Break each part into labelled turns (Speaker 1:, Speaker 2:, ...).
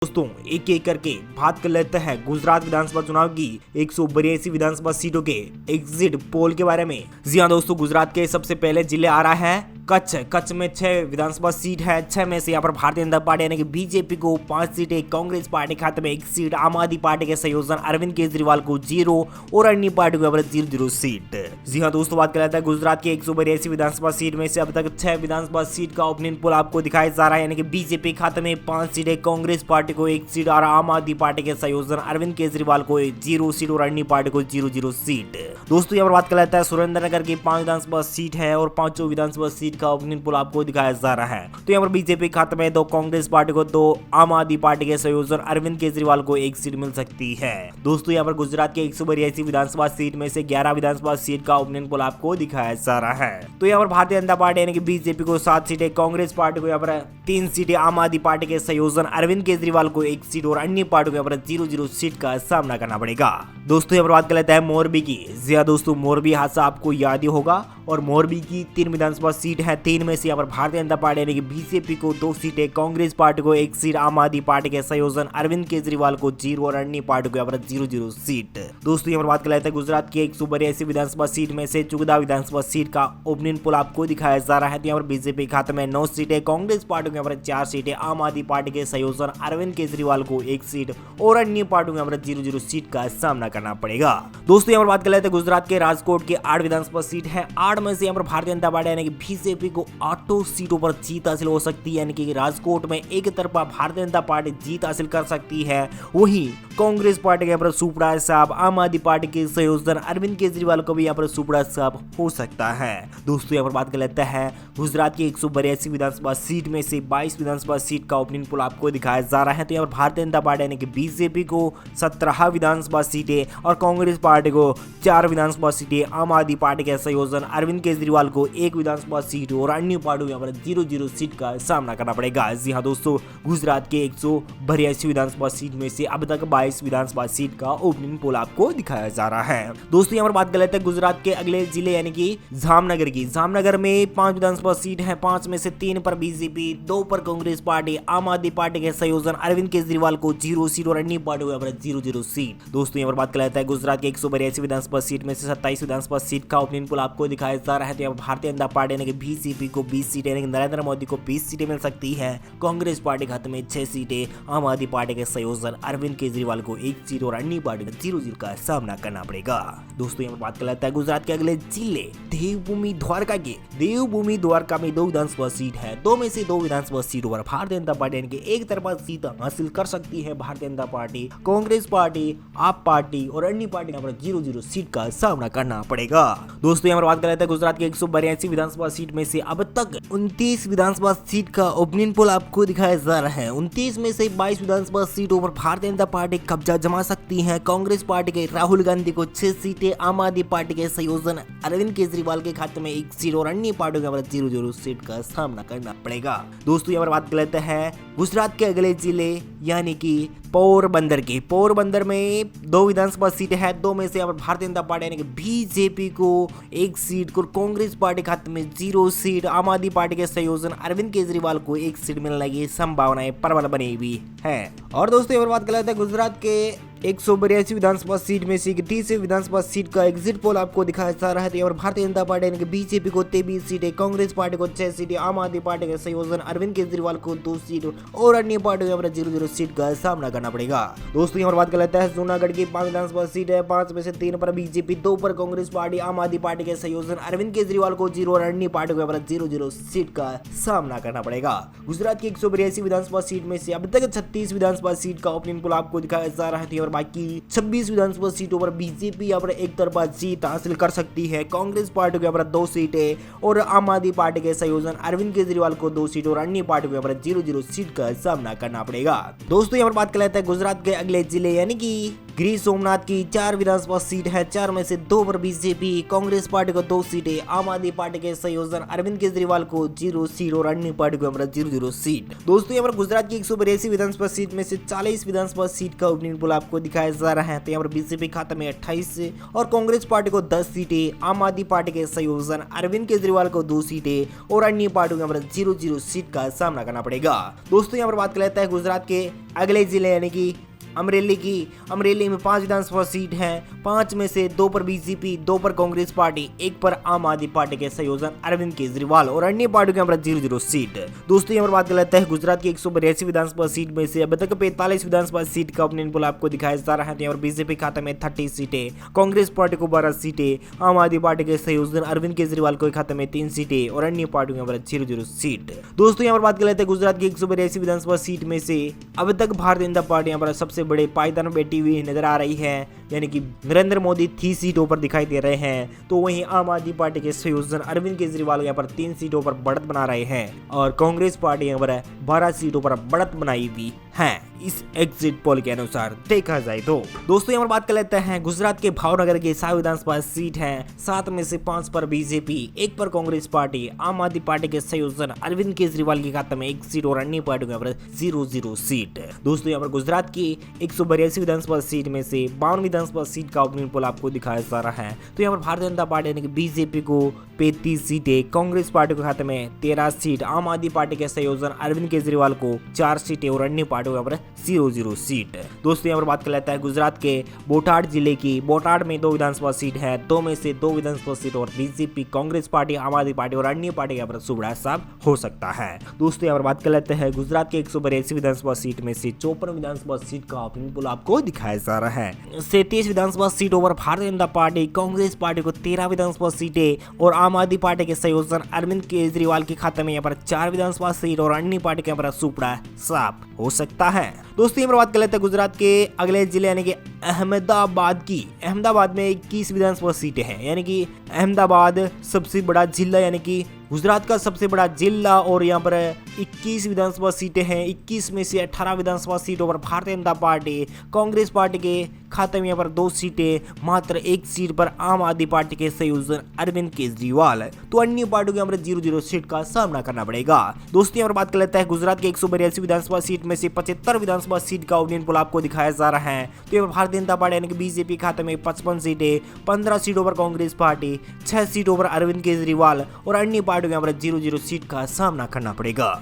Speaker 1: दोस्तों एक एक करके बात कर लेते हैं गुजरात विधानसभा चुनाव की 182 विधानसभा सीटों के एग्जिट पोल के बारे में। जी हाँ दोस्तों, गुजरात के सबसे पहले जिले आ रहा है कच्छ में 6 विधानसभा सीट है। 6 में से यहाँ पर भारतीय जनता पार्टी यानी कि बीजेपी को 5 सीटें, कांग्रेस पार्टी खाते में 1 सीट, आम आदमी पार्टी के संयोजन अरविंद केजरीवाल को 0 और अन्य पार्टी को यहाँ पर 0 सीट। जी हाँ दोस्तों, बात कर लेते हैं गुजरात की 182 विधानसभा सीट में से अब तक 6 विधानसभा सीट का ओपनिंग पोल आपको दिखाया जा रहा है, यानी कि बीजेपी खाते में 5 सीटें, कांग्रेस पार्टी को 1 सीट और आम आदमी पार्टी के संयोजन अरविंद केजरीवाल को 0 सीट और अन्य पार्टी को 0 सीट। दोस्तों यहाँ पर बात कर लेते हैं सुरेंद्रनगर की 5 विधानसभा सीट है और 5 विधानसभा सीट का ओपनिंग पोल आपको दिखाया जा रहा है। तो यहाँ पर बीजेपी खाते में 2 कांग्रेस पार्टी को 2, आम आदमी पार्टी के संयोजन अरविंद केजरीवाल को 1 सीट मिल सकती है। दोस्तों यहाँ पर गुजरात के 182 विधानसभा सीट में से 11 विधानसभा सीट का ओपनिंग पोल आपको दिखाया जा रहा है। तो यहाँ पर भारतीय जनता पार्टी यानी कि बीजेपी को 7 सीटें, कांग्रेस पार्टी को यहाँ पर 3 सीटें, आम आदमी पार्टी के संयोजन अरविंद केजरीवाल को 1 सीट और अन्य पार्टी को यहाँ पर 0 सीट का सामना करना पड़ेगा। दोस्तों यहाँ पर बात कर लेते हैं मोरबी की। जी हाँ दोस्तों, मोरबी हादसा आपको याद ही होगा और मोरबी की 3 विधानसभा सीट है। 3 में से यहाँ पर भारतीय जनता पार्टी यानी कि बीजेपी को 2 सीटें, कांग्रेस पार्टी को 1 सीट, आम आदमी पार्टी के संयोजन अरविंद केजरीवाल को 0 और अन्य पार्टी को यहाँ पर 0 सीट। दोस्तों यहाँ पर बात कर लेते हैं गुजरात की 182 विधानसभा सीट में से 14 विधानसभा सीट का ओपनिंग पोल आपको दिखाया जा रहा है। तो यहाँ पर बीजेपी खाते में 9 सीटें, कांग्रेस पार्टी को यहाँ पर 4 सीटें, आम आदमी पार्टी के संयोजन अरविंद केजरीवाल को 1 सीट और अन्य पार्टी को यहाँ पर 0 सीट का सामना करना पड़ेगा। दोस्तों यहाँ पर बात कर लेते हैं गुजरात के राजकोट के 8 विधानसभा सीट है। 8 में से यहाँ पर भारतीय जनता पार्टी यानी कि बीजेपी को 8 सीटों पर जीत हासिल हो सकती है, यानी कि राजकोट में एक तरफा भारतीय जनता पार्टी जीत हासिल कर सकती है। वहीं कांग्रेस पार्टी के यहाँ पर सुपड़ा साहब, आम आदमी पार्टी के संयोजन अरविंद केजरीवाल को भी यहाँ पर सुपड़ा साहब हो सकता है। दोस्तों यहाँ पर बात कर लेते हैं गुजरात की 182 विधानसभा सीट में से 22 विधानसभा सीट का ओपनिंग पोल आपको दिखाया जा रहा है। तो यहाँ पर भारतीय जनता पार्टी यानी कि बीजेपी को 17 विधानसभा सीटें और कांग्रेस पार्टी को 4 विधानसभा सीटें, आम आदमी पार्टी के संयोजन अरविंद केजरीवाल को 1 विधानसभा सीट और अन्य पार्टी को यहाँ पर 0 सीट का सामना करना पड़ेगा। जी हाँ दोस्तों, गुजरात के 182 विधानसभा सीट में से अब तक 22 विधानसभा सीट का ओपनिंग पोल आपको दिखाया जा रहा है। दोस्तों यहाँ पर बात कर लेते हैं गुजरात के अगले जिले यानी कि जामनगर की। जामनगर में 5 विधानसभा सीट है। 5 में से 3 पर बीजेपी, 2 पर कांग्रेस पार्टी, आम आदमी पार्टी के संयोजन अरविंद केजरीवाल को 0 सीट और अन्य पार्टी को यहाँ पर 0 सीट। दोस्तों यहाँ पर बात कर लेते हैं गुजरात के 182 विधानसभा सीट में से 27 विधानसभा सीट का ओपनिंग पोल आपको दिखाया जा रहा है। तो यहाँ पर भारतीय जनता पार्टी यानी कि बीजेपी को 20 सीटें यानी कि नरेंद्र मोदी को 20 सीटें मिल सकती है। कांग्रेस पार्टी खाते में 6 सीटें, आम आदमी पार्टी के संयोजन अरविंद केजरीवाल को 1 सीट और अन्य पार्टी को 0 सीट का सामना करना पड़ेगा। दोस्तों यहाँ पर बात कर लेते हैं गुजरात के अगले जिले देवभूमि द्वारका के। देवभूमि द्वारका में 2 विधानसभा सीट है। 2 में से 2 विधानसभा सीटों पर भारतीय जनता पार्टी यानी कि एक तरफा सीट हासिल कर सकती है भारतीय जनता पार्टी। कांग्रेस पार्टी, आप पार्टी और अन्य पार्टी यहाँ पर 0 सीट का सामना करना पड़ेगा। दोस्तों यहाँ पर बात कर लेते हैं गुजरात के 182 विधानसभा सीट में से अब तक 29 विधानसभा सीट का ओपनिंग पोल आपको दिखाया जा रहा है। 29 में से 22 विधानसभा सीटों पर भारतीय जनता पार्टी कब्जा जमा सकती है। कांग्रेस पार्टी के राहुल गांधी को 6 सीटें, आम आदमी पार्टी के संयोजन अरविंद केजरीवाल के खाते में 1 सीट और अन्य पार्टियों के 0 सीट का सामना करना पड़ेगा। दोस्तों यहाँ पर बात कर लेते हैं गुजरात के अगले जिले यानी कि पोरबंदर के। पोरबंदर में 2 विधानसभा सीटें हैं। 2 में से यहाँ पर भारतीय जनता पार्टी यानी कि बीजेपी को 1 सीट और कांग्रेस पार्टी खाते में 0 सीट, आम आदमी पार्टी के संयोजन अरविंद केजरीवाल को 1 सीट मिलने की संभावनाएं प्रबल बनी हुई है। और दोस्तों यहाँ पर बात कर लेते हैं गुजरात के 182 विधानसभा सीट में से 30 विधानसभा सीट का एग्जिट पोल आपको दिखाया जा रहा है। तो यहाँ पर भारतीय जनता पार्टी यानी कि बीजेपी को 23 सीटें, कांग्रेस पार्टी को 6 सीटें, आम आदमी पार्टी के संयोजन अरविंद केजरीवाल को 2 सीट और अन्य पार्टी को 0 सीट का सामना करना पड़ेगा। दोस्तों यहाँ पर बात कर लेते हैं जूनागढ़ की 5 विधानसभा सीट है। 5 में से 3 पर बीजेपी, 2 पर कांग्रेस पार्टी, आम आदमी पार्टी के संयोजन अरविंद केजरीवाल को 0 और अन्य पार्टी को 0 सीट का सामना करना पड़ेगा। गुजरात की 182 विधानसभा सीट में से अब तक 36 विधानसभा सीट का ओपनिंग पोल आपको दिखाया जा रहा है। और बाकी 26 विधानसभा सीटों पर बीजेपी यहाँ पर एक तरफा जीत हासिल कर सकती है। कांग्रेस पार्टी को यहाँ पर 2 सीटें और आम आदमी पार्टी के संयोजन अरविंद केजरीवाल को 2 सीट और अन्य पार्टी को यहाँ पर 0 सीट का सामना करना पड़ेगा। दोस्तों यहाँ पर बात कर लेते हैं गुजरात के अगले जिले यानी कि गिरीश सोमनाथ की 4 विधानसभा सीट है, 4 में से 2 पर बीजेपी, कांग्रेस पार्टी को 2 सीटें, आम आदमी पार्टी के संयोजन अरविंद केजरीवाल को 0 सीट और अन्य पार्टी को 0-0 सीट। दोस्तों यहाँ पर गुजरात की 182 विधानसभा सीट में से 40 विधानसभा सीट का ओपिनियन पोल आपको दिखाया जा रहा है। तो यहाँ पर बीजेपी खाते में 28 और कांग्रेस पार्टी को 10 सीटें, आम आदमी पार्टी के संयोजन अरविंद केजरीवाल को 2 सीटें और अन्य पार्टियों को 0-0 सीट का सामना करना पड़ेगा। दोस्तों यहाँ पर बात कर लेता है गुजरात के अगले जिले यानी कि अमरेली में 5 विधानसभा सीट हैं, 5 में से 2 पर बीजेपी, 2 पर कांग्रेस पार्टी, 1 पर आम आदमी पार्टी के संयोजन अरविंद केजरीवाल और अन्य पार्टियों के 0-0 सीट। दोस्तों यहाँ पर बात कर लेते हैं गुजरात की 182 विधानसभा सीट में से अब तक 45 विधानसभा सीट का ओपिनियन पोल आपको दिखाया जा रहा है। तो यहाँ पर बीजेपी खाते में 30 सीटें, कांग्रेस पार्टी को 12 सीटें, आम आदमी पार्टी के संयोजन अरविंद केजरीवाल को खाते में 3 सीटें और अन्य पार्टियों के 0-0 सीट। दोस्तों यहाँ पर बात कर लेते हैं गुजरात की 182 विधानसभा सीट में से अब तक भारतीय जनता पार्टी यहाँ पर सबसे बड़े पायदान में बैठी हुई नजर आ रही है, यानी कि नरेंद्र मोदी 3 सीटों पर दिखाई दे रहे हैं। तो वहीं आम आदमी पार्टी के संयोजन अरविंद केजरीवाल यहाँ पर 3 सीटों पर बढ़त बना रहे हैं और कांग्रेस पार्टी यहाँ पर 12 सीटों पर बढ़त बनाई हुई है इस एग्जिट पोल के अनुसार देखा जाए तो। दोस्तों यहाँ पर बात कर लेते हैं गुजरात के भावनगर के 7 विधानसभा सीट है, 7 में से 5 पर बीजेपी, 1 पर कांग्रेस पार्टी, आम आदमी पार्टी के संयोजन अरविंद केजरीवाल के खाते में 1 सीट और अन्य पार्टियों के 0-0 सीट। दोस्तों यहाँ पर गुजरात की 182 विधानसभा सीट में से 52 विधानसभा सीट का ओपिनियन पोल आपको दिखाया जा रहा है। तो यहाँ पर भारतीय जनता पार्टी यानी कि बीजेपी को 35 सीटें, कांग्रेस पार्टी के खाते में 13 सीट, आम आदमी पार्टी के संयोजन अरविंद केजरीवाल को 4 सीटें और अन्य पार्टियों के 0-0 सीट। दोस्तों यहाँ पर बात कर लेता है गुजरात के बोटाड जिले की, बोटाड में 2 विधानसभा सीट है, 2 में से 2 विधानसभा सीट और बीजेपी, कांग्रेस पार्टी, आम आदमी पार्टी और अन्य पार्टी यहाँ पर सुबड़ा साहब हो सकता है। दोस्तों यहाँ पर बात कर लेते हैं गुजरात के 182 विधानसभा सीट में से 54 विधानसभा सीट का ओपिनियन पोल आपको दिखाया जा रहा है। 37 विधानसभा सीटों पर भारतीय जनता पार्टी, कांग्रेस पार्टी को 13 विधानसभा सीटें और आम आदमी पार्टी के संयोजन अरविंद केजरीवाल के खाते में यहाँ पर 4 विधानसभा सीट और अन्य पार्टी के यहाँ पर सुपड़ा साफ हो सकता है। दोस्तों यहाँ पर बात कर लेते हैं गुजरात के अगले जिले यानी कि अहमदाबाद की। अहमदाबाद में 21 विधानसभा सीटें हैं, यानी कि अहमदाबाद सबसे बड़ा जिला यानी कि गुजरात का सबसे बड़ा जिला और यहाँ पर 21 विधानसभा सीटें हैं। 21 में से 18 विधानसभा सीटों पर भारतीय जनता पार्टी, कांग्रेस पार्टी के खाते में यहाँ पर 2 सीटें, मात्र 1 सीट पर आम आदमी पार्टी के संयोजन अरविंद केजरीवाल। तो अन्य पार्टियों के यहाँ पर 0-0 सीट का सामना करना पड़ेगा। दोस्तों यहाँ पर बात कर लेते हैं गुजरात के 182 विधानसभा सीट में से 75 विधानसभा सीट का ओपिनियन पोल आपको दिखाया जा रहा है। तो यहाँ पर भारतीय जनता पार्टी यानी कि बीजेपी खाते में 55 सीटें, 15 सीटों पर कांग्रेस पार्टी, 6 सीटों पर अरविंद केजरीवाल और अन्य पार्टियों यहाँ पर 0-0 सीट का सामना करना पड़ेगा।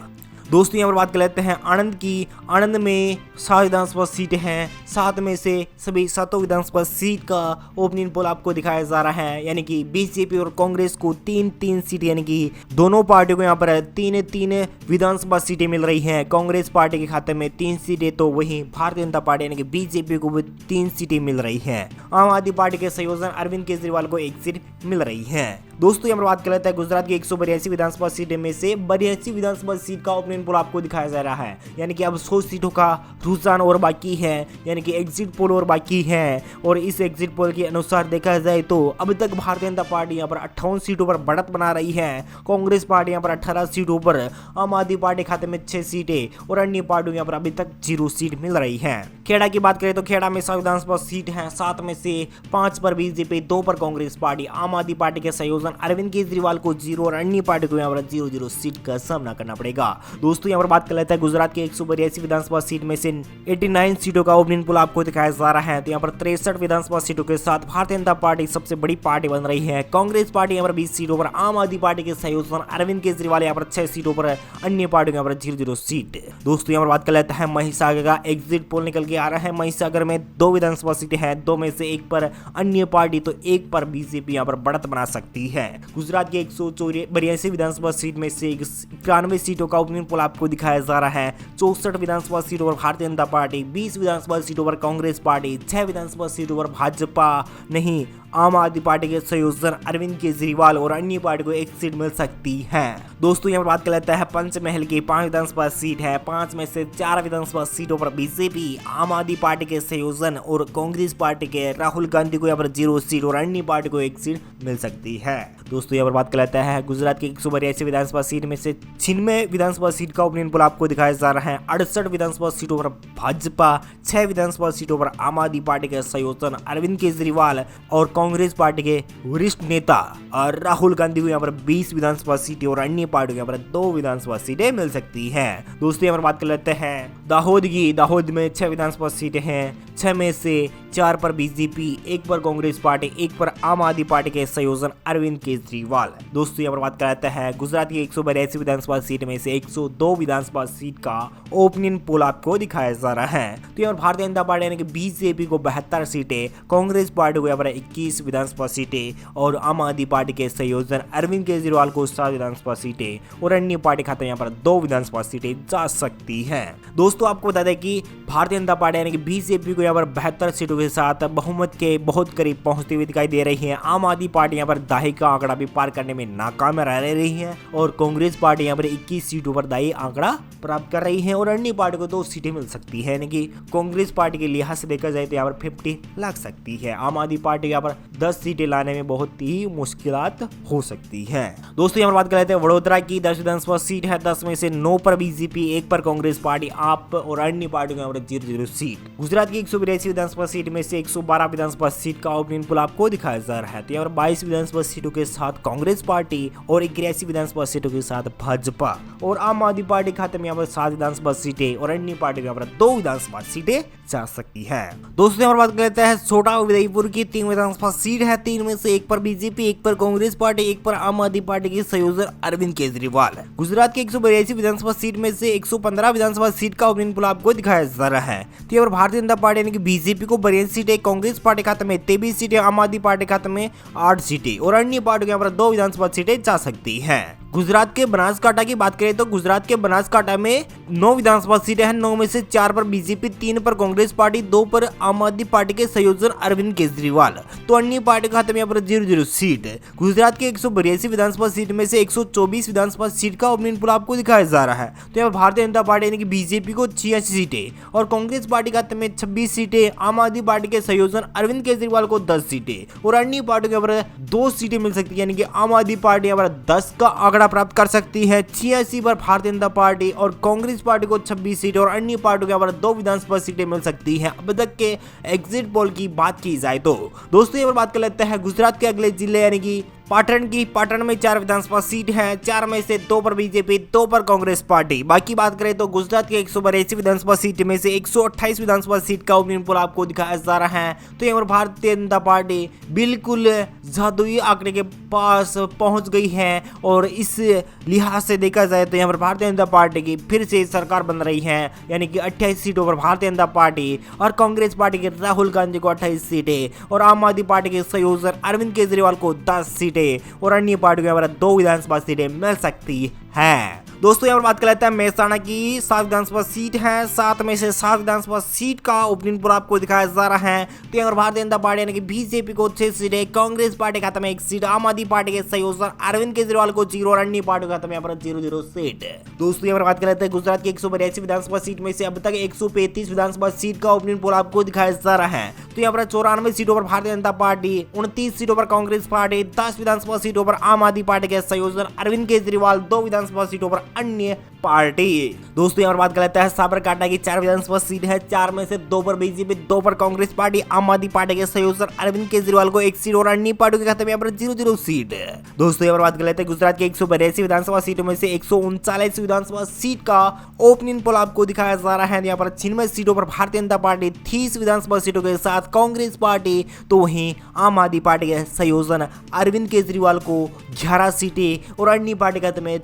Speaker 1: दोस्तों यहाँ पर बात कर लेते हैं आनंद की। आनंद में 7 विधानसभा सीटें हैं, 7 में से सभी 7 विधानसभा सीट का ओपिनियन पोल आपको दिखाया जा रहा है, यानी कि बीजेपी और कांग्रेस को 3-3 सीट, यानी कि दोनों पार्टियों को यहाँ पर 3-3 विधानसभा सीटें मिल रही हैं। कांग्रेस पार्टी के खाते में 3 सीटें, तो वहीं भारतीय जनता पार्टी यानी कि बीजेपी को भी 3 सीटें मिल रही हैं। आम आदमी पार्टी के संयोजन अरविंद केजरीवाल को 1 सीट मिल रही है। दोस्तों यहाँ पर बात कर लेते हैं गुजरात की 182 विधानसभा सीटें में से 82 विधानसभा सीट का ओपिनियन पोल आपको दिखाया जा रहा है, यानी कि अब 100 सीटों का रुझान और बाकी है, यानी कि एग्जिट पोल और बाकी है। और इस एग्जिट पोल के अनुसार देखा जाए तो अब तक भारतीय जनता पार्टी यहाँ पर 58 सीटों पर बढ़त बना रही है, कांग्रेस पार्टी यहाँ पर 18 सीटों पर, आम आदमी पार्टी खाते में 6 सीटें और अन्य पार्टियों यहाँ पर अभी तक 0 सीट मिल रही है। खेड़ा की बात करें तो खेड़ा में 7 विधानसभा सीट है, 7 में से 5 पर बीजेपी, 2 पर कांग्रेस पार्टी, आम आदमी पार्टी के संयोजन अरविंद केजरीवाल को 0 और अन्य पार्टी को यहाँ पर 0-0 सीट का सामना करना पड़ेगा। दोस्तों यहाँ पर बात कर लेते हैं गुजरात के 182 विधानसभा सीट में से 89 सीटों का ओपिनियन पोल आपको दिखाया जा रहा है। तो यहाँ पर 63 विधानसभा सीटों के साथ भारतीय जनता पार्टी सबसे बड़ी पार्टी बन रही है। कांग्रेस पार्टी यहाँ पर 20 सीटों पर, आम आदमी पार्टी के संयोजन अरविंद केजरीवाल यहाँ पर 6 सीटों पर, अन्य पार्टी यहाँ पर 0-0 सीट। दोस्तों यहाँ पर बात कर लेते हैं महिसागर का। एग्जिट पोल निकल के आ रहा है। महिसागर में 2 विधानसभा सीटें हैं, 2 में से 1 पर अन्य पार्टी, तो 1 पर बीजेपी यहाँ पर बढ़त बना सकती है। गुजरात के 182 विधानसभा सीट में से 91 सीटों का ओपिनियन पोल आपको दिखाया जा रहा है। 64 विधानसभा सीटों पर भारतीय जनता पार्टी, 20 विधानसभा सीटों पर कांग्रेस पार्टी, 6 विधानसभा सीटों पर भाजपा नहीं आम आदमी पार्टी के संयोजन अरविंद केजरीवाल और अन्य पार्टी को एक सीट मिल सकती है। दोस्तों यहाँ पर बात कर लेते हैं पंचमहल की 5 विधानसभा सीट है, 5 में से 4 विधानसभा सीटों पर बीजेपी, आम आदमी पार्टी के संयोजन और कांग्रेस पार्टी के राहुल गांधी को यहाँ पर 0 सीट और अन्य पार्टी को 1 सीट मिल सकती है। दोस्तों यहाँ पर बात कर लेते हैं गुजरात की 182 विधानसभा सीट में से 96 विधानसभा सीट का ओपिनियन पोल आपको दिखाया जा रहा है। 68 विधानसभा सीटों पर भाजपा, 6 विधानसभा सीटों पर आम आदमी पार्टी के संयोजन अरविंद केजरीवाल और कांग्रेस पार्टी के वरिष्ठ नेता और राहुल गांधी को यहाँ पर 20 विधानसभा सीटें और अन्य पार्टी को यहाँ पर 2 विधानसभा सीटें मिल सकती है। दोस्तों यहाँ पर बात कर लेते हैं दाहोद में 6 विधानसभा सीटें हैं, 6 में से 4 पर बीजेपी, 1 पर कांग्रेस पार्टी, 1 पर आम आदमी पार्टी के संयोजन अरविंद केजरीवाल। दोस्तों यहाँ पर बात कर लेते हैं गुजरात की 182 विधानसभा सीट में से 102 विधानसभा सीट का ओपिनियन पोल आपको दिखाया जा रहा है। तो यहाँ पर भारतीय जनता पार्टी यानी कि बीजेपी को 72 सीटें, कांग्रेस पार्टी को यहाँ पर 21 विधानसभा सीटें और आम आदमी पार्टी के संयोजन अरविंद केजरीवाल को 7 विधानसभा सीटें और अन्य पार्टी खाते यहाँ पर 2 विधानसभा सीटें जा सकती हैं। दोस्तों आपको बता दें कि भारतीय जनता पार्टी यानी कि बीजेपी को यहाँ पर 72 सीटों के साथ बहुमत के बहुत करीब पहुंचती हुई दिखाई दे रही है। आम आदमी पार्टी यहाँ पर दाही का आंकड़ा भी पार करने में नाकाम रह रही है और कांग्रेस पार्टी यहाँ पर 21 सीटों पर दाही आंकड़ा प्राप्त कर रही है और अन्य पार्टी को 2 सीटें मिल सकती है। यानी कि कांग्रेस पार्टी के लिहाज से देखा जाए तो यहाँ पर 50 लग सकती है। आम आदमी पार्टी यहाँ पर 10 सीटें लाने में बहुत ही मुश्किलात हो सकती है। दोस्तों यहाँ पर बात कर लेते हैं वडोदरा की 10 विधानसभा सीट है, 10 में से 9 पर बीजेपी, 1 पर कांग्रेस पार्टी, आप और अन्य पार्टी को यहाँ पर 0-0 सीट। गुजरात की 182 विधानसभा सीट में से 112 विधानसभा सीट का ओपिनियन पोल आपको दिखाया जा रहा है। तो यहाँ पर 22 विधानसभा सीटों के साथ कांग्रेस पार्टी और 81 विधानसभा सीटों के साथ भाजपा और आम आदमी पार्टी खाते में यहाँ पर 7 विधानसभा सीटें और अन्य पार्टी यहाँ पर 2 विधानसभा सीटें जा सकती है। दोस्तों यहाँ पर बात कर लेते हैं छोटा उदयपुर की 3 विधानसभा सीट है, 3 में से 1 पर बीजेपी, 1 पर कांग्रेस पार्टी, 1 पर आम आदमी पार्टी के संयोजन अरविंद केजरीवाल। गुजरात की 182 विधानसभा सीट में से 115 विधानसभा सीट का ओपिनियन पोल आपको दिखाया जा रहा है। तो यहाँ पर भारतीय जनता पार्टी यानी कि बीजेपी को 82 सीटें, कांग्रेस पार्टी खाते में 23 सीटें, आम आदमी पार्टी खाते में 8 सीटें और अन्य पार्टी को यहाँ पर 2 विधानसभा सीटें जा सकती है। गुजरात के बनासकांठा की बात करें तो गुजरात के बनासकांठा में 9 विधानसभा सीटें हैं, 9 में से 4 पर बीजेपी, 3 पर कांग्रेस पार्टी, 2 पर आम आदमी पार्टी के संयोजन अरविंद केजरीवाल, तो अन्य पार्टी खाते में यहाँ पर 0-0 सीट। गुजरात की 182 विधानसभा सीट में से 124 विधानसभा सीट का ओपिनियन पोल आपको दिखाया जा रहा है। तो यहाँ भारतीय जनता पार्टी यानी कि बीजेपी को 86 सीटें और कांग्रेस पार्टी खाते में 26 सीटें, आम आदमी पार्टी के संयोजन अरविंद केजरीवाल को 10 सीटें और अन्य पार्टी को यहाँ पर 2 सीटें मिल सकती है। यानी कि आम आदमी पार्टी यहाँ पर 10 का आंकड़ा प्राप्त कर सकती है, 86 पर भारतीय जनता पार्टी और कांग्रेस पार्टी को 26 सीटें और अन्य पार्टी को यहाँ पर 2 विधानसभा सीटें मिल सकती हैं। अब तक के एग्जिट पोल की बात की जाए तो दोस्तों यहाँ पर बात कर लेते हैं गुजरात के अगले जिले यानी कि पाटन में 4 विधानसभा सीट है, 4 में से 2 पर बीजेपी, 2 पर कांग्रेस पार्टी। बाकी बात करें तो गुजरात के 182 विधानसभा सीट में से 128 विधानसभा सीट का ओपिनियन पोल आपको दिखाया जा रहा है। तो यहाँ पर भारतीय जनता पार्टी बिल्कुल जादुई आंकड़े के पास पहुंच गई है और इस लिहाज से देखा जाए तो यहाँ पर भारतीय जनता पार्टी की फिर से सरकार बन रही है। यानी कि 28 सीटों पर भारतीय जनता पार्टी और कांग्रेस पार्टी के राहुल गांधी को 28 सीटें और आम आदमी पार्टी के संयोजक अरविंद केजरीवाल को 10 सीटें और अन्य पार्टी को यहाँ पर 2 विधानसभा सीटें मिल सकती है। दोस्तों यहाँ पर बात कर लेते हैं मेहसाणा की 7 विधानसभा सीट है, 7 में से 7 विधानसभा सीट का ओपिनियन पोल आपको दिखाया जा रहा है। तो यहाँ पर भारतीय जनता पार्टी यानी कि बीजेपी को 6 सीटें, कांग्रेस पार्टी खाते में 1 सीट, आम आदमी पार्टी के संयोजक अरविंद केजरीवाल को 0 और अन्य पार्टी खाते में यहाँ पर 0-0 सीट। दोस्तों यहाँ पर बात कर लेते हैं गुजरात की 182 विधानसभा सीट में से अब तक 135 विधानसभा सीट का ओपिनियन पोल आपको दिखाया जा रहा है। तो यहाँ पर 94 सीटों पर भारतीय जनता पार्टी, 29 सीटों पर कांग्रेस पार्टी, 10 विधानसभा सीटों पर आम आदमी पार्टी के संयोजक अरविंद केजरीवाल, 2 विधानसभा सीटों पर अन्य पार्टी। दोस्तों यहाँ पर बात कर लेते हैं साबरकांठा की 4 विधानसभा सीट है, 4 में से 2 पर बीजेपी, 2 पर कांग्रेस पार्टी, आम आदमी पार्टी के संयोजक अरविंद केजरीवाल को 1 सीट और अन्य पार्टी के खाते में यहाँ पर 0-0 सीट। दोस्तों यहाँ पर बात कर लेते हैं गुजरात की 182 विधानसभा सीटों में से 139 विधानसभा सीट का ओपिनियन पोल आपको दिखाया जा रहा है। यहाँ पर 96 सीटों पर भारतीय जनता पार्टी, 30 विधानसभा सीटों के साथ कांग्रेस पार्टी, तो वहीं आम आदमी पार्टी के संयोजन अरविंद केजरीवाल को 11 सीटें और अन्य पार्टी के खाते में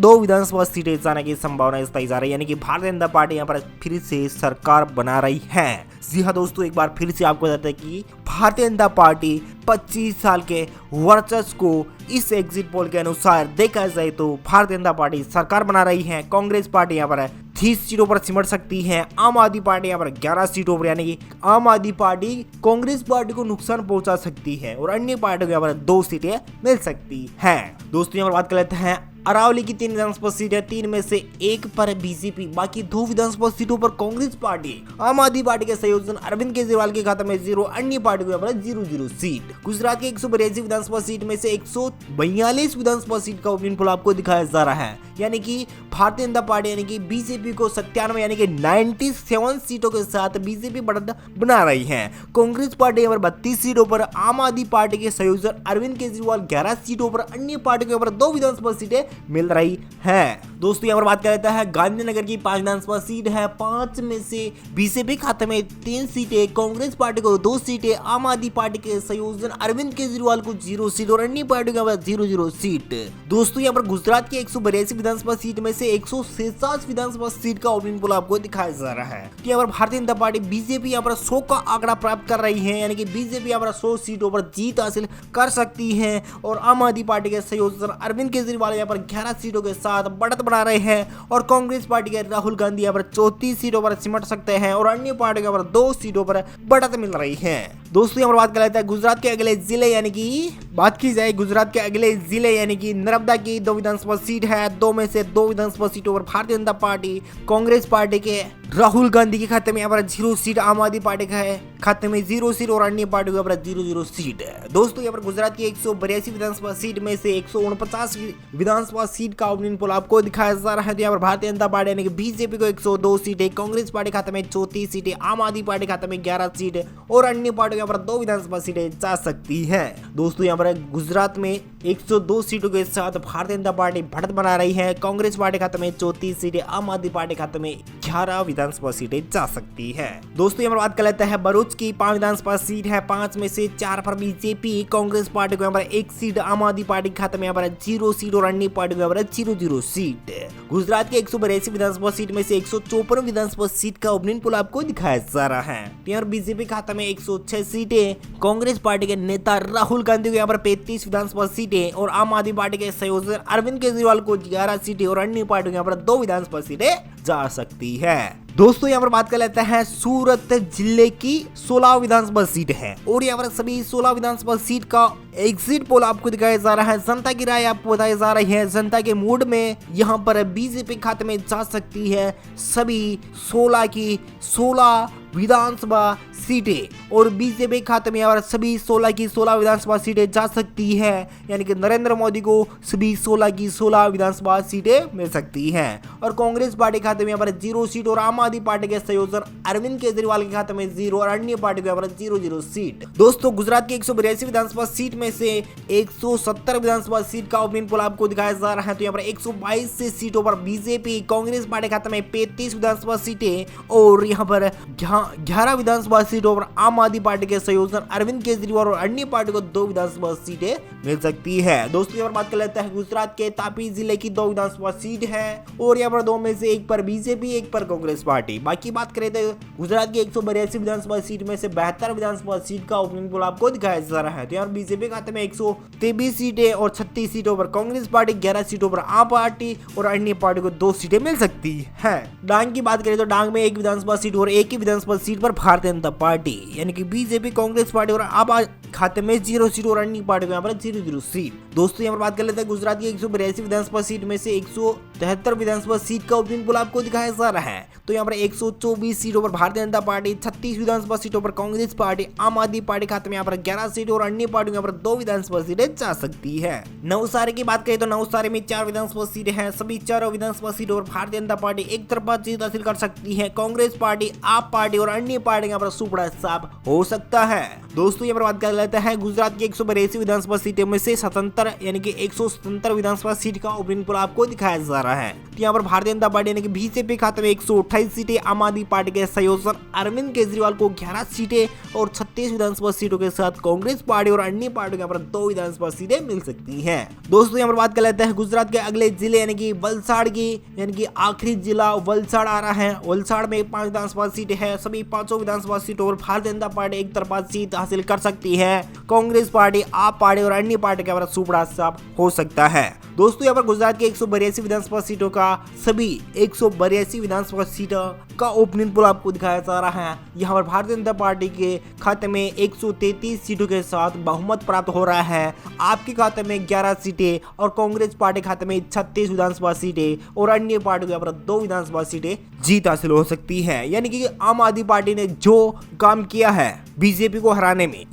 Speaker 1: 2 विधानसभा सीटें जाने की संभावना जताई जा रही है। यानी कि भारतीय जनता पार्टी यहाँ पर फिर से सरकार बना रही है। जी हाँ दोस्तों, एक बार फिर से आपको बताते हैं कि भारतीय जनता पार्टी 25 साल के वर्चस्व को इस एग्जिट पोल के अनुसार देखा जाए तो भारतीय जनता पार्टी सरकार बना रही है। कांग्रेस पार्टी यहाँ पर 30 सीटों पर सिमट सकती है। आम आदमी पार्टी यहाँ पर 11 सीटों पर, यानी कि आम आदमी पार्टी कांग्रेस पार्टी को नुकसान पहुंचा सकती है और अन्य पार्टियों को यहाँ पर 2 सीटें मिल सकती है। दोस्तों यहाँ पर बात कर लेते हैं अरावली की 3 विधानसभा सीट है, 3 में से 1 पर बीजेपी, बाकी 2 विधानसभा सीटों पर कांग्रेस पार्टी। आम आदमी पार्टी के संयोजन अरविंद केजरीवाल के खाते में 0, अन्य पार्टी को 0-0 सीट। गुजरात के 182 विधानसभा सीट में से 142 विधानसभा सीट का ओपिनियन पोल आपको दिखाया जा रहा है, यानी कि भारतीय जनता पार्टी यानी कि बीजेपी को 97 यानी कि 97 सीटों के साथ बीजेपी बढ़त बना रही है। कांग्रेस पार्टी यहाँ पर 32 सीटों पर, आम आदमी पार्टी के संयोजन अरविंद केजरीवाल 11 सीटों पर, अन्य पार्टी के 2 विधानसभा सीटें मिल रही है। दोस्तों यहाँ पर बात कर लेता है गांधीनगर की 5 विधानसभा सीट है, 5 में से बीजेपी खाते में 3 सीटें, कांग्रेस पार्टी को 2 सीटें, आम आदमी पार्टी के संयोजन अरविंद केजरीवाल को 0 सीट और अन्य पार्टी को 0-0 सीट। दोस्तों यहाँ पर गुजरात की 182 विधानसभा सीट में से 146 विधानसभा सीट का ओपिनियन पोल आपको दिखाया जा रहा है। तो यहाँ पर भारतीय जनता पार्टी बीजेपी यहाँ पर 100 का आंकड़ा प्राप्त कर रही है, यानी कि बीजेपी यहाँ पर 100 सीटों पर जीत हासिल कर सकती है और आम आदमी पार्टी के संयोजन अरविंद केजरीवाल यहाँ पर 11 सीटों के साथ बढ़त बना रहे हैं और कांग्रेस पार्टी के राहुल गांधी यहाँ पर 34 सीटों पर सिमट सकते हैं और अन्य पार्टी यहाँ पर 2 सीटों पर बढ़त मिल रही है। दोस्तों यहाँ पर बात कर लेते हैं गुजरात के अगले जिले, यानी कि बात की जाए गुजरात के अगले जिले यानी कि नर्मदा की 2 विधानसभा सीट है, 2 में से 2 विधानसभा सीटों पर भारतीय जनता पार्टी, कांग्रेस पार्टी के राहुल गांधी के खाते में यहाँ पर 0 सीट, आम आदमी पार्टी का है खाते में 0 सीट और अन्य पार्टी को यहाँ पर 0-0 सीट है। दोस्तों यहाँ पर गुजरात की 182 विधानसभा सीट में से 149 विधानसभा सीट का ओपिनियन पोल आपको दिखाया जा रहा है। तो यहाँ पर भारतीय जनता पार्टी यानी कि बीजेपी को 102 सीटें, कांग्रेस पार्टी खाते में 34 सीटें, आम आदमी पार्टी खाते में 11 सीट और अन्य पार्टी यहाँ पर 2 विधानसभा सीटें जा सकती है। दोस्तों यहाँ पर गुजरात में 102 सीटों के साथ भारतीय जनता पार्टी बढ़त बना रही है, कांग्रेस पार्टी खाते में 34 सीटें, आम आदमी पार्टी खाते में 11 विधानसभा सीटें जा सकती है। दोस्तों यहाँ पर बात कर लेते हैं भरूच की 5 विधानसभा सीट है, 5 में से 4 पर बीजेपी, कांग्रेस पार्टी को यहाँ पर 1 सीट, आम आदमी पार्टी के खाते में यहाँ पर 0 सीट और अन्य पार्टी को यहाँ पर 0-0 सीट। गुजरात के 182 विधानसभा सीट में से 154 विधानसभा सीट का ओपिनियन पोल आपको दिखाया जा रहा है। यहाँ बीजेपी खाते में 106 सीटें, कांग्रेस पार्टी के नेता राहुल गांधी को यहाँ पर 35 विधानसभा सीटें और आम आदमी पार्टी के संयोजक अरविंद केजरीवाल को 11 सीटें और अन्य पार्टी को यहाँ पर 2 विधानसभा सीटें जा सकती है। दोस्तों यहाँ पर बात कर लेते हैं सूरत जिले की 16 विधानसभा सीट है और यहाँ पर सभी 16 विधानसभा सीट का एग्जिट पोल आपको दिखाया जा रहा है। जनता की राय आपको बताई जा रही है, जनता के मूड में यहाँ पर बीजेपी खाते में जा सकती है सभी 16 की 16 विधानसभा सीटें और बीजेपी खाते में यहाँ पर सभी 16 की 16 विधानसभा सीटें जा सकती है, यानी कि नरेंद्र मोदी को सभी 16 की 16 विधानसभा सीटें मिल सकती हैं और कांग्रेस पार्टी खाते में यहाँ पर 0 सीट और आम आदमी पार्टी के संयोजन अरविंद केजरीवाल के खाते में 0 और अन्य पार्टी को यहाँ पर 0-0 सीट। दोस्तों गुजरात की 182 विधानसभा सीट में से 170 विधानसभा सीट का ओपिनियन पोल आपको दिखाया जा रहा है। तो यहाँ पर 122 सीटों पर बीजेपी, कांग्रेस पार्टी खाते में 35 विधानसभा सीटें और यहाँ पर 11 विधानसभा सीटों पर आम आदमी पार्टी के संयोजन अरविंद केजरीवाल और अन्य पार्टी को 2 विधानसभा सीटें मिल सकती है। दोस्तों यहाँ पर बात कर लेते हैं गुजरात के तापी जिले की 2 विधानसभा सीट है और यहाँ पर 2 में से 1 पर बीजेपी, 1 पर कांग्रेस पार्टी। बाकी बात करें तो गुजरात की 182 विधानसभा सीट में से 72 विधानसभा सीट का ओपिनियन पोल आपको दिखाया जा रहा है। तो यहाँ बीजेपी खाते में 123 सीटें और 36 सीटों पर कांग्रेस पार्टी, 11 सीटों पर आम पार्टी और अन्य पार्टी को 2 सीटें मिल सकती है। डांग की बात करें तो डांग में 1 विधानसभा सीट और 1 ही विधानसभा सीट पर भारतीय जनता पार्टी यानी कि बीजेपी, कांग्रेस पार्टी और आप खाते में 0 सीट और अन्य पार्टी को यहाँ पर 0-0 सीट। दोस्तों यहाँ पर बात कर लेते हैं गुजरात की 182 विधानसभा सीट में से 173 विधानसभा सीट का ओपिनियन पोल आपको दिखाया जा रहा है। तो यहाँ पर 124 सीटों पर भारतीय जनता पार्टी, 36 विधानसभा सीटों पर कांग्रेस पार्टी, आम आदमी पार्टी खाते में यहाँ पर 11 सीट और अन्य पार्टी यहाँ पर 2 विधानसभा सीटें जा सकती है। नवसारी की बात करें तो नवसारी में 4 विधानसभा सीटें हैं, सभी 4 विधानसभा सीटों पर भारतीय जनता पार्टी एक तरफा जीत हासिल कर सकती है। कांग्रेस पार्टी, आप पार्टी और अन्य पार्टी यहाँ पर सुपड़ा साफ हो सकता है। दोस्तों यहाँ पर बात कर लेते हैं गुजरात की 182 विधानसभा सीटों में से 77 यानी कि 177 विधानसभा सीट का ओपिनियन पोल आपको दिखाया जा रहा है। तो यहाँ पर भारतीय जनता पार्टी यानी कि बीजेपी खाते में 128 सीटें, आम आदमी पार्टी के संयोजक अरविंद केजरीवाल को 11 सीटें और 36 विधानसभा सीटों के साथ कांग्रेस पार्टी और अन्य पार्टी यहाँ पर 2 विधानसभा सीटें मिल सकती हैं। दोस्तों यहाँ पर बात कर लेते हैं गुजरात के अगले जिले यानी कि वलसाड़ की, यानी कि आखिरी जिला वलसाड़ आ रहा है। वलसाड़ में 5 विधानसभा सीटें हैं, सभी 5 विधानसभा सीटों पर भारतीय जनता पार्टी एक तरफा जीत हासिल कर सकती है। कांग्रेस पार्टी, आप पार्टी और अन्य पार्टी का सुपड़ा साफ हो सकता है। दोस्तों यहाँ पर गुजरात की 182 विधानसभा सीटों का सभी 182 विधानसभा सीट का ओपनिंग पोल आपको दिखाया जा रहा है। यहाँ पर भारतीय जनता पार्टी के खाते में 133 सीटों के साथ बहुमत प्राप्त हो रहा है। आपके खाते में 11 सीटें और कांग्रेस पार्टी खाते में 36 विधानसभा सीटें और अन्य पार्टी के पर 2 विधानसभा सीटें जीत हासिल हो सकती है। यानी कि आम आदमी पार्टी ने जो काम किया है बीजेपी को हराने में,